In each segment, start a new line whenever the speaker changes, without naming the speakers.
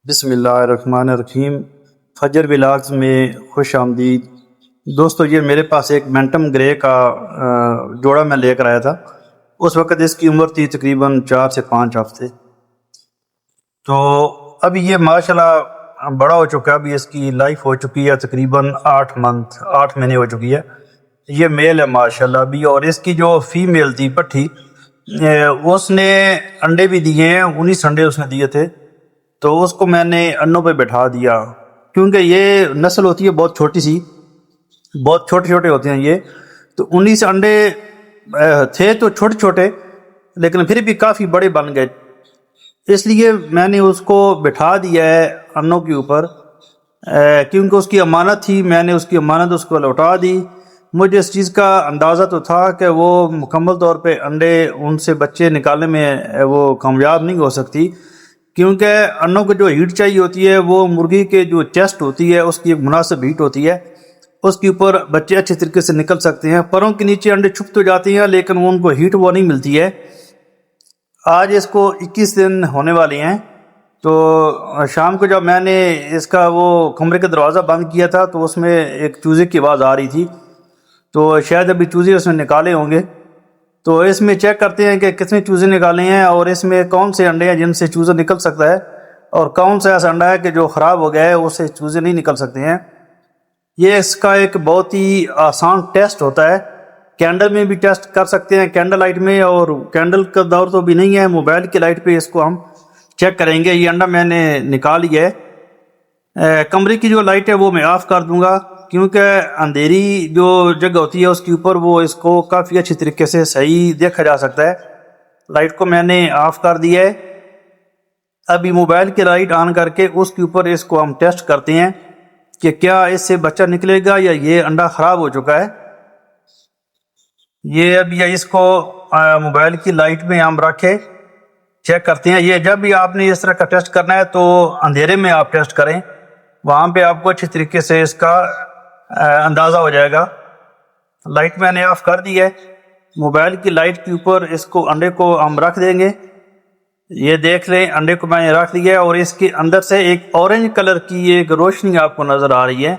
بسم اللہ الرحمن الرحیم۔ فجر ولاگز میں خوش آمدید دوستو۔ یہ میرے پاس ایک مینٹم گرے کا جوڑا میں لے کر آیا تھا۔ اس وقت اس کی عمر تھی تقریباً 4 سے 5 ہفتے۔ تو ابھی یہ ماشاءاللہ بڑا ہو چکا ہے۔ ابھی اس کی لائف ہو چکی ہے تقریباً 8 مہینے ہو چکی ہے۔ یہ میل ہے ماشاءاللہ ابھی، اور اس کی جو فیمیل تھی پٹھی، اس نے انڈے بھی دیے ہیں، 19 انڈے اس نے دیے تھے۔ تو اس کو میں نے انوں پہ بٹھا دیا، کیونکہ یہ نسل ہوتی ہے بہت چھوٹی سی، بہت چھوٹے چھوٹے ہوتے ہیں یہ۔ تو 19 انڈے تھے تو چھوٹے چھوٹے، لیکن پھر بھی کافی بڑے بن گئے، اس لیے میں نے اس کو بٹھا دیا ہے انوں کے اوپر، کیونکہ اس کی امانت تھی۔ میں نے اس کی امانت اس کو لوٹا دی۔ مجھے اس چیز کا اندازہ تو تھا کہ وہ مکمل طور پہ انڈے، ان سے بچے نکالنے میں وہ کامیاب نہیں ہو سکتی، کیونکہ انوں کو جو ہیٹ چاہیے ہوتی ہے وہ مرغی کے جو چیسٹ ہوتی ہے اس کی ایک مناسب ہیٹ ہوتی ہے، اس کے اوپر بچے اچھے طریقے سے نکل سکتے ہیں۔ پروں کے نیچے انڈے چھپ تو جاتے ہیں، لیکن ان کو ہیٹ وہ نہیں ملتی ہے۔ آج اس کو 21 دن ہونے والے ہیں۔ تو شام کو جب میں نے اس کا وہ کمرے کا دروازہ بند کیا تھا تو اس میں ایک چوزے کی آواز آ رہی تھی، تو شاید ابھی چوزے اس نے نکالے ہوں گے۔ تو اس میں چیک کرتے ہیں کہ کتنے چوزے نکالے ہیں، اور اس میں کون سے انڈے ہیں جن سے چوزہ نکل سکتا ہے، اور کون سا ایسا انڈا ہے کہ جو خراب ہو گیا ہے، اس سے چوزے نہیں نکل سکتے ہیں۔ یہ اس کا ایک بہت ہی آسان ٹیسٹ ہوتا ہے۔ کینڈل میں بھی ٹیسٹ کر سکتے ہیں، کینڈل لائٹ میں، اور کینڈل کا دور تو بھی نہیں ہے، موبائل کی لائٹ پہ اس کو ہم چیک کریں گے۔ یہ انڈا میں نے نکال لیا ہے۔ کمرے کی جو لائٹ ہے وہ میں آف کر دوں گا، کیونکہ اندھیری جو جگہ ہوتی ہے اس کے اوپر وہ اس کو کافی اچھی طریقے سے صحیح دیکھا جا سکتا ہے۔ لائٹ کو میں نے آف کر دیا ہے۔ ابھی موبائل کی لائٹ آن کر کے اس کے اوپر اس کو ہم ٹیسٹ کرتے ہیں کہ کیا اس سے بچہ نکلے گا یا یہ انڈا خراب ہو چکا ہے۔ یہ ابھی اس کو موبائل کی لائٹ میں ہم رکھے چیک کرتے ہیں۔ یہ جب بھی آپ نے اس طرح کا ٹیسٹ کرنا ہے تو اندھیرے میں آپ ٹیسٹ کریں، وہاں پہ آپ کو اچھی طریقے سے اس کا اندازہ ہو جائے گا۔ لائٹ میں نے آف کر دی ہے۔ موبائل کی لائٹ کے اوپر اس کو انڈے کو ہم رکھ دیں گے۔ یہ دیکھ لیں، انڈے کو میں نے رکھ دیا ہے، اور اس کے اندر سے ایک اورنج کلر کی ایک روشنی آپ کو نظر آ رہی ہے۔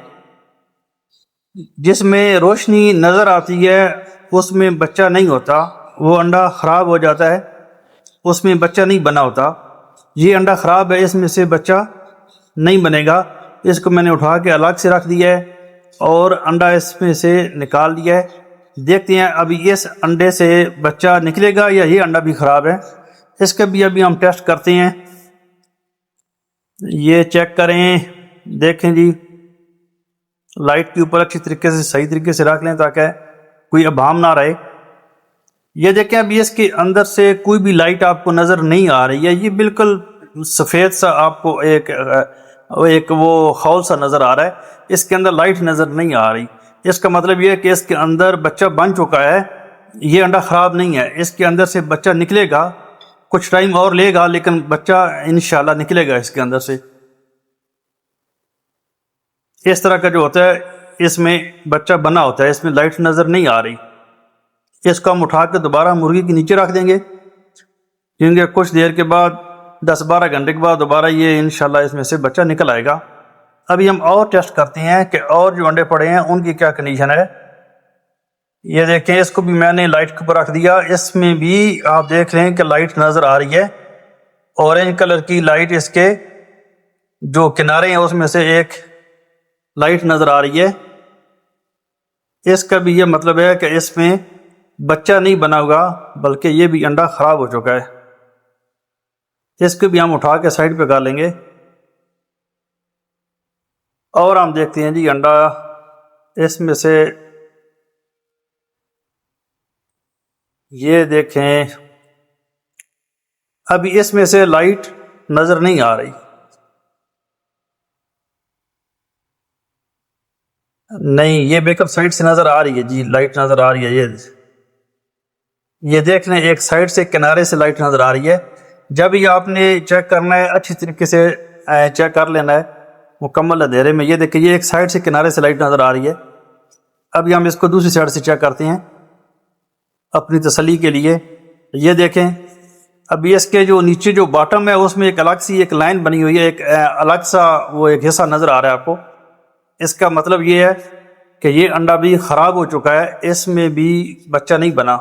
جس میں روشنی نظر آتی ہے اس میں بچہ نہیں ہوتا، وہ انڈا خراب ہو جاتا ہے، اس میں بچہ نہیں بنا ہوتا۔ یہ انڈا خراب ہے، اس میں سے بچہ نہیں بنے گا۔ اس کو میں نے اٹھا کے الگ سے رکھ دیا ہے اور انڈا اس میں سے نکال دیا ہے۔ دیکھتے ہیں ابھی اس انڈے سے بچہ نکلے گا یا یہ انڈا بھی خراب ہے۔ اس کا بھی ابھی ہم ٹیسٹ کرتے ہیں۔ یہ چیک کریں، دیکھیں جی، لائٹ کے اوپر اچھی طریقے سے صحیح طریقے سے رکھ لیں تاکہ کوئی ابہام نہ رہے۔ یہ دیکھیں ابھی اس کے اندر سے کوئی بھی لائٹ آپ کو نظر نہیں آ رہی ہے، یہ بالکل سفید سا آپ کو ایک وہ خول سا نظر آ رہا ہے، اس کے اندر لائٹ نظر نہیں آ رہی۔ اس کا مطلب یہ ہے کہ اس کے اندر بچہ بن چکا ہے، یہ انڈا خراب نہیں ہے۔ اس کے اندر سے بچہ نکلے گا، کچھ ٹائم اور لے گا، لیکن بچہ انشاءاللہ نکلے گا اس کے اندر سے۔ اس طرح کا جو ہوتا ہے اس میں بچہ بنا ہوتا ہے، اس میں لائٹ نظر نہیں آ رہی۔ اس کو ہم اٹھا کے دوبارہ مرغی کے نیچے رکھ دیں گے، کیونکہ کچھ دیر کے بعد 10-12 گھنٹے کے بعد دوبارہ یہ انشاءاللہ اس میں سے بچہ نکل آئے گا۔ ابھی ہم اور ٹیسٹ کرتے ہیں کہ اور جو انڈے پڑے ہیں ان کی کیا کنڈیشن ہے۔ یہ دیکھیں، اس کو بھی میں نے لائٹ کے اوپر رکھ دیا، اس میں بھی آپ دیکھ لیں کہ لائٹ نظر آ رہی ہے، اورنج کلر کی لائٹ، اس کے جو کنارے ہیں اس میں سے ایک لائٹ نظر آ رہی ہے۔ اس کا بھی یہ مطلب ہے کہ اس میں بچہ نہیں بنا ہوگا، بلکہ یہ بھی انڈا خراب ہو چکا ہے۔ اس کو بھی ہم اٹھا کے سائڈ پہ کر لیں گے، اور ہم دیکھتے ہیں جی انڈا اس میں سے، یہ دیکھیں ابھی اس میں سے لائٹ نظر نہیں آ رہی۔ نہیں، یہ بیک اپ سائڈ سے نظر آ رہی ہے جی، لائٹ نظر آ رہی ہے۔ یہ دیکھ لیں، ایک سائڈ سے کنارے سے لائٹ نظر آ رہی ہے۔ جب یہ آپ نے چیک کرنا ہے اچھی طریقے سے چیک کر لینا ہے مکمل اندھیرے میں۔ یہ دیکھیں، یہ ایک سائڈ سے کنارے سے لائٹ نظر آ رہی ہے۔ ابھی ہم اس کو دوسری سائڈ سے چیک کرتے ہیں اپنی تسلی کے لیے۔ یہ دیکھیں، ابھی اس کے جو نیچے جو باٹم ہے اس میں ایک الگ سی ایک لائن بنی ہوئی ہے، ایک الگ سا وہ ایک حصہ نظر آ رہا ہے آپ کو. اس کا مطلب یہ ہے کہ یہ انڈا بھی خراب ہو چکا ہے، اس میں بھی بچہ نہیں بنا.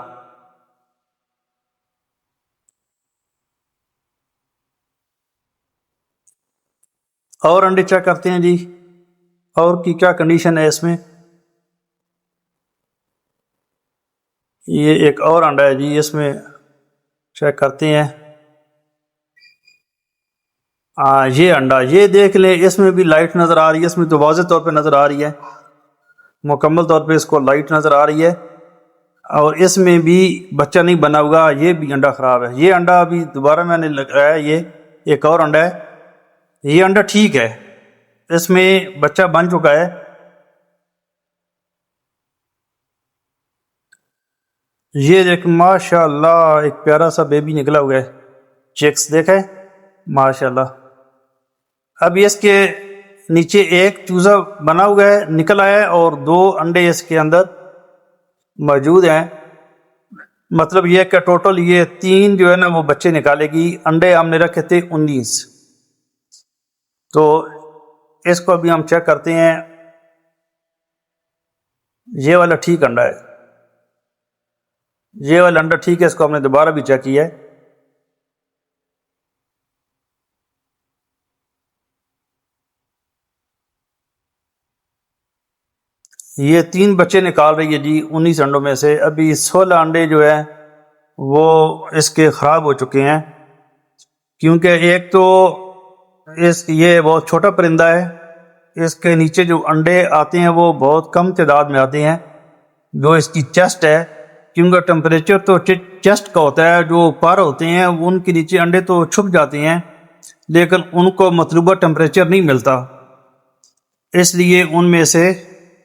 اور انڈے چیک کرتے ہیں جی، اور کی کیا کنڈیشن ہے اس میں. یہ ایک اور انڈا ہے جی، اس میں چیک کرتے ہیں. یہ انڈا، یہ دیکھ لیں، اس میں بھی لائٹ نظر آ رہی ہے، اس میں تو واضح طور پہ نظر آ رہی ہے، مکمل طور پہ اس کو لائٹ نظر آ رہی ہے، اور اس میں بھی بچہ نہیں بنا ہوگا، یہ بھی انڈا خراب ہے. یہ انڈا ابھی دوبارہ میں نے لگایا، یہ ایک اور انڈا ہے. یہ انڈا ٹھیک ہے، اس میں بچہ بن چکا ہے. یہ دیکھ ماشاء اللہ ایک پیارا سا بیبی نکلا ہوا ہے، چیکس دیکھیں ماشاء اللہ. ابھی اس کے نیچے ایک چوزا بنا ہوا ہے، نکل آیا ہے، اور 2 انڈے اس کے اندر موجود ہیں. مطلب یہ کہ ٹوٹل یہ 3 جو ہے نا وہ بچے نکالے گی. انڈے ہم نے رکھے تھے 19. تو اس کو ابھی ہم چیک کرتے ہیں. یہ والا ٹھیک انڈا ہے، یہ والا انڈا ٹھیک ہے، اس کو ہم نے دوبارہ بھی چیک کیا ہے. یہ 3 بچے نکال رہی ہے جی 19 انڈوں میں سے. ابھی 16 انڈے جو ہے وہ اس کے خراب ہو چکے ہیں، کیونکہ ایک تو یہ بہت چھوٹا پرندہ ہے، اس کے نیچے جو انڈے آتے ہیں وہ بہت کم تعداد میں آتے ہیں. جو اس کی چیسٹ ہے، کیونکہ ٹمپریچر تو چیسٹ کا ہوتا ہے، جو پر ہوتے ہیں ان کے نیچے انڈے تو چھپ جاتے ہیں، لیکن ان کو مطلوبہ ٹمپریچر نہیں ملتا، اس لیے ان میں سے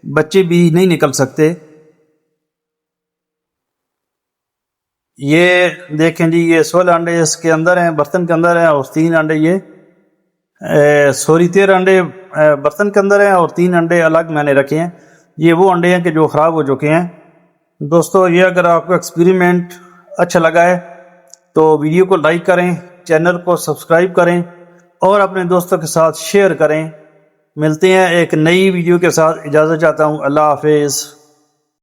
بچے بھی نہیں نکل سکتے. یہ دیکھیں جی، یہ 16 انڈے اس کے اندر ہیں، برتن کے اندر ہیں، اور 3 انڈے 13 انڈے برتن کے اندر ہیں، اور 3 انڈے الگ میں نے رکھے ہیں. یہ وہ انڈے ہیں کہ جو خراب ہو چکے ہیں. دوستو یہ اگر آپ کو ایکسپیریمنٹ اچھا لگا ہے تو ویڈیو کو لائک کریں، چینل کو سبسکرائب کریں، اور اپنے دوستوں کے ساتھ شیئر کریں. ملتے ہیں ایک نئی ویڈیو کے ساتھ، اجازت چاہتا ہوں، اللہ حافظ.